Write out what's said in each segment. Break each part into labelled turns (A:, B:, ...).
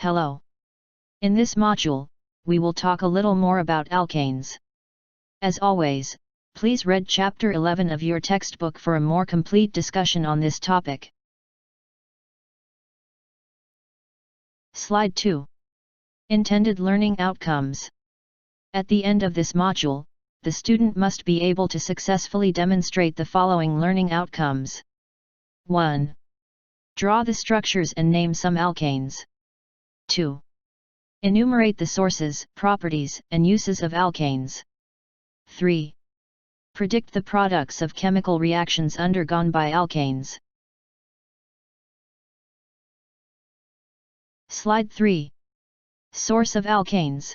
A: Hello. In this module, we will talk a little more about alkanes. As always, please read Chapter 11 of your textbook for a more complete discussion on this topic. Slide 2. Intended learning outcomes. At the end of this module, the student must be able to successfully demonstrate the following learning outcomes. 1. Draw the structures and name some alkanes. 2. Enumerate the sources, properties, and uses of alkanes. 3. Predict the products of chemical reactions undergone by alkanes. Slide 3. Source of alkanes.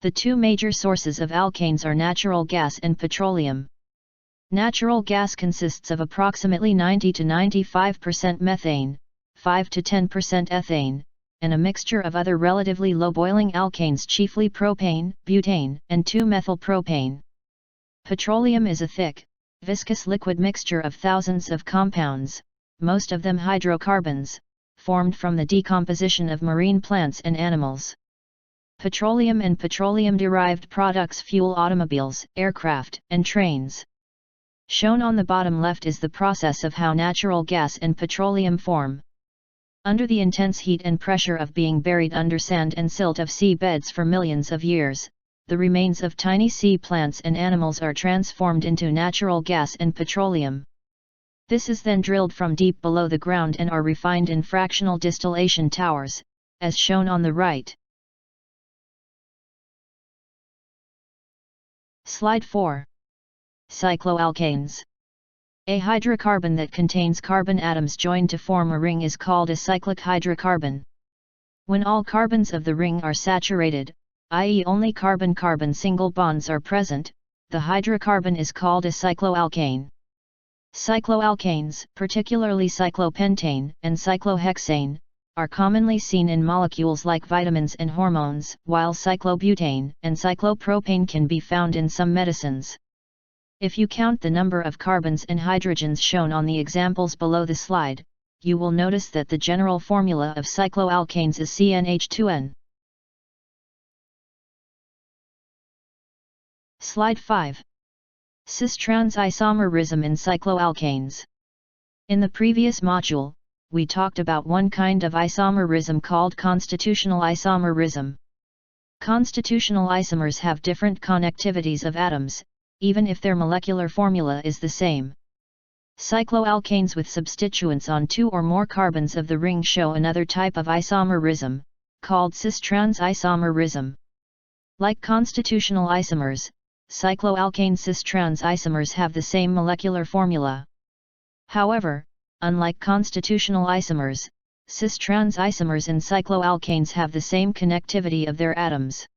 A: The two major sources of alkanes are natural gas and petroleum. Natural gas consists of approximately 90 to 95% methane, 5 to 10% ethane, and a mixture of other relatively low boiling alkanes, chiefly propane, butane, and 2-methylpropane. Petroleum is a thick, viscous liquid mixture of thousands of compounds, most of them hydrocarbons, formed from the decomposition of marine plants and animals. Petroleum and petroleum-derived products fuel automobiles, aircraft, and trains. Shown on the bottom left is the process of how natural gas and petroleum form. Under the intense heat and pressure of being buried under sand and silt of sea beds for millions of years, the remains of tiny sea plants and animals are transformed into natural gas and petroleum. This is then drilled from deep below the ground and are refined in fractional distillation towers, as shown on the right. Slide 4. Cycloalkanes. A hydrocarbon that contains carbon atoms joined to form a ring is called a cyclic hydrocarbon. When all carbons of the ring are saturated, i.e. only carbon-carbon single bonds are present, the hydrocarbon is called a cycloalkane. Cycloalkanes, particularly cyclopentane and cyclohexane, are commonly seen in molecules like vitamins and hormones, while cyclobutane and cyclopropane can be found in some medicines. If you count the number of carbons and hydrogens shown on the examples below the slide, you will notice that the general formula of cycloalkanes is CnH2n. Slide 5. Cis-trans isomerism in cycloalkanes. In the previous module, we talked about one kind of isomerism called constitutional isomerism. Constitutional isomers have different connectivities of atoms, even if their molecular formula is the same. Cycloalkanes with substituents on two or more carbons of the ring show another type of isomerism, called cis-trans isomerism. Like constitutional isomers, cycloalkane cis-trans isomers have the same molecular formula. However, unlike constitutional isomers, cis-trans isomers and cycloalkanes have the same connectivity of their atoms.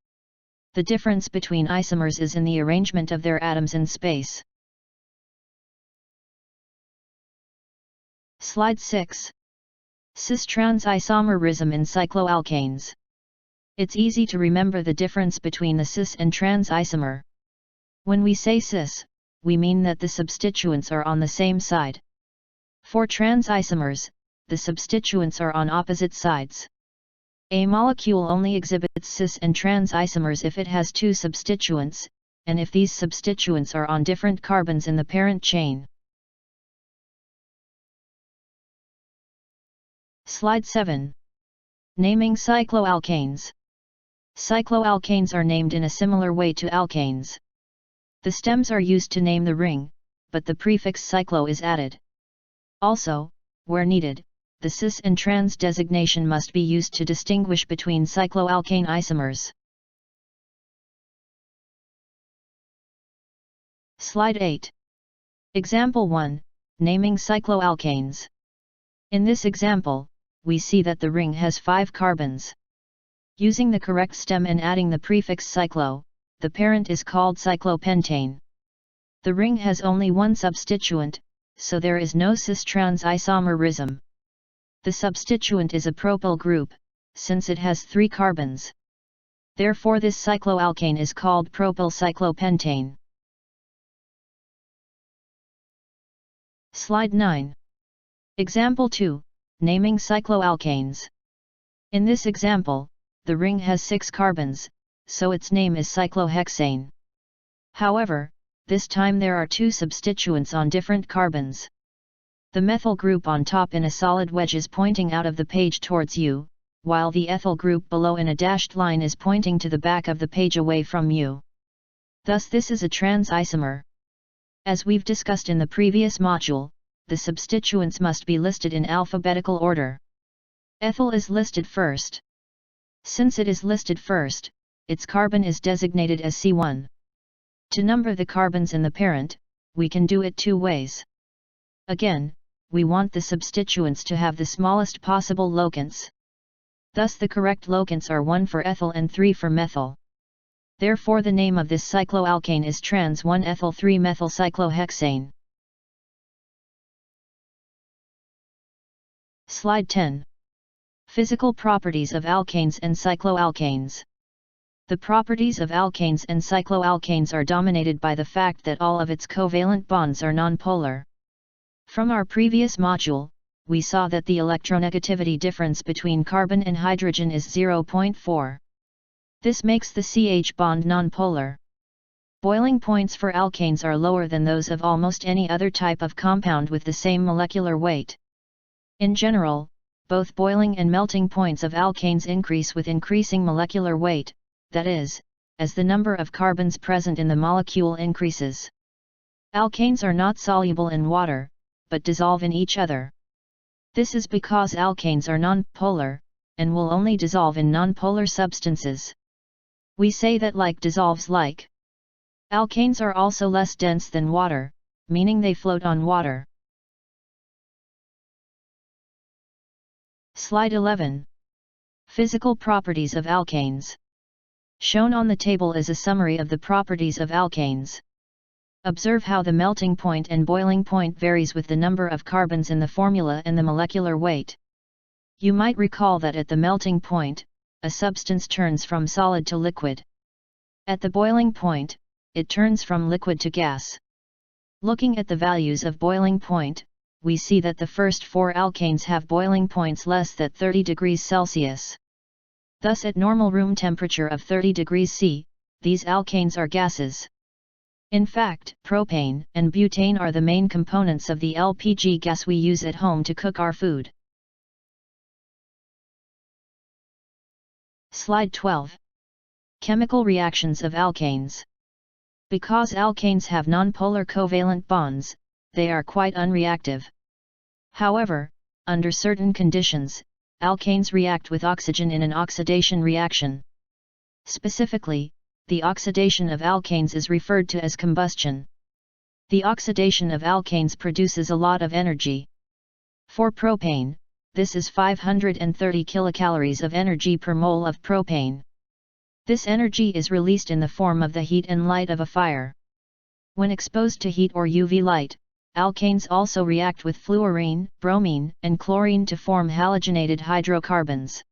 A: The difference between isomers is in the arrangement of their atoms in space. Slide 6. Cis-trans isomerism in cycloalkanes. It's easy to remember the difference between the cis and trans isomer. When we say cis, we mean that the substituents are on the same side. For trans isomers, the substituents are on opposite sides. A molecule only exhibits cis and trans isomers if it has two substituents, and if these substituents are on different carbons in the parent chain. Slide 7. Naming cycloalkanes. Cycloalkanes are named in a similar way to alkanes. The stems are used to name the ring, but the prefix cyclo is added. Also, where needed, the cis and trans designation must be used to distinguish between cycloalkane isomers. Slide 8. Example 1, naming cycloalkanes. In this example, we see that the ring has 5 carbons. Using the correct stem and adding the prefix cyclo, the parent is called cyclopentane. The ring has only one substituent, so there is no cis-trans isomerism. The substituent is a propyl group, since it has 3 carbons. Therefore this cycloalkane is called propyl cyclopentane. Slide 9. Example 2, naming cycloalkanes. In this example, the ring has 6 carbons, so its name is cyclohexane. However, this time there are 2 substituents on different carbons. The methyl group on top in a solid wedge is pointing out of the page towards you, while the ethyl group below in a dashed line is pointing to the back of the page away from you. Thus this is a trans isomer. As we've discussed in the previous module, the substituents must be listed in alphabetical order. Ethyl is listed first. Since it is listed first, its carbon is designated as C1. To number the carbons in the parent, we can do it 2 ways. Again, we want the substituents to have the smallest possible locants. Thus the correct locants are 1 for ethyl and 3 for methyl. Therefore the name of this cycloalkane is trans 1-ethyl-3-methyl cyclohexane. Slide 10. Physical properties of alkanes and cycloalkanes. The properties of alkanes and cycloalkanes are dominated by the fact that all of its covalent bonds are nonpolar. From our previous module, we saw that the electronegativity difference between carbon and hydrogen is 0.4. This makes the CH bond nonpolar. Boiling points for alkanes are lower than those of almost any other type of compound with the same molecular weight. In general, both boiling and melting points of alkanes increase with increasing molecular weight, that is, as the number of carbons present in the molecule increases. Alkanes are not soluble in water, but dissolve in each other. This is because alkanes are nonpolar, and will only dissolve in nonpolar substances. We say that like dissolves like. Alkanes are also less dense than water, meaning they float on water. Slide 11. Physical properties of alkanes. Shown on the table is a summary of the properties of alkanes. Observe how the melting point and boiling point varies with the number of carbons in the formula and the molecular weight. You might recall that at the melting point, a substance turns from solid to liquid. At the boiling point, it turns from liquid to gas. Looking at the values of boiling point, we see that the first 4 alkanes have boiling points less than 30 degrees Celsius. Thus at normal room temperature of 30 degrees C, these alkanes are gases. In fact, propane and butane are the main components of the LPG gas we use at home to cook our food. Slide 12. Chemical reactions of alkanes. Because alkanes have nonpolar covalent bonds, they are quite unreactive. However, under certain conditions, alkanes react with oxygen in an oxidation reaction. Specifically, the oxidation of alkanes is referred to as combustion. The oxidation of alkanes produces a lot of energy. For propane, this is 530 kilocalories of energy per mole of propane. This energy is released in the form of the heat and light of a fire. When exposed to heat or UV light, alkanes also react with fluorine, bromine, and chlorine to form halogenated hydrocarbons.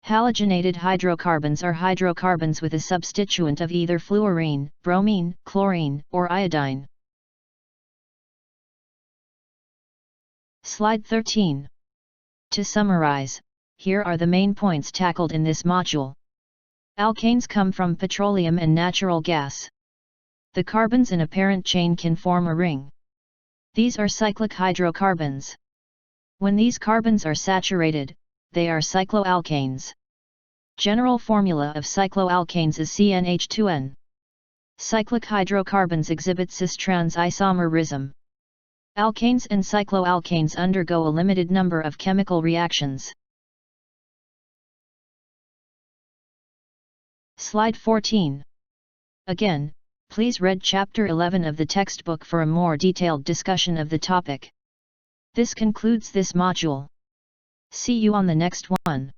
A: Halogenated hydrocarbons are hydrocarbons with a substituent of either fluorine, bromine, chlorine, or iodine. Slide 13. To summarize, here are the main points tackled in this module. Alkanes come from petroleum and natural gas. The carbons in a parent chain can form a ring. These are cyclic hydrocarbons. When these carbons are saturated, they are cycloalkanes. General formula of cycloalkanes is CnH2n. Cyclic hydrocarbons exhibit cis-trans isomerism. Alkanes and cycloalkanes undergo a limited number of chemical reactions. Slide 14. Again, please read Chapter 11 of the textbook for a more detailed discussion of the topic. This concludes this module. See you on the next one.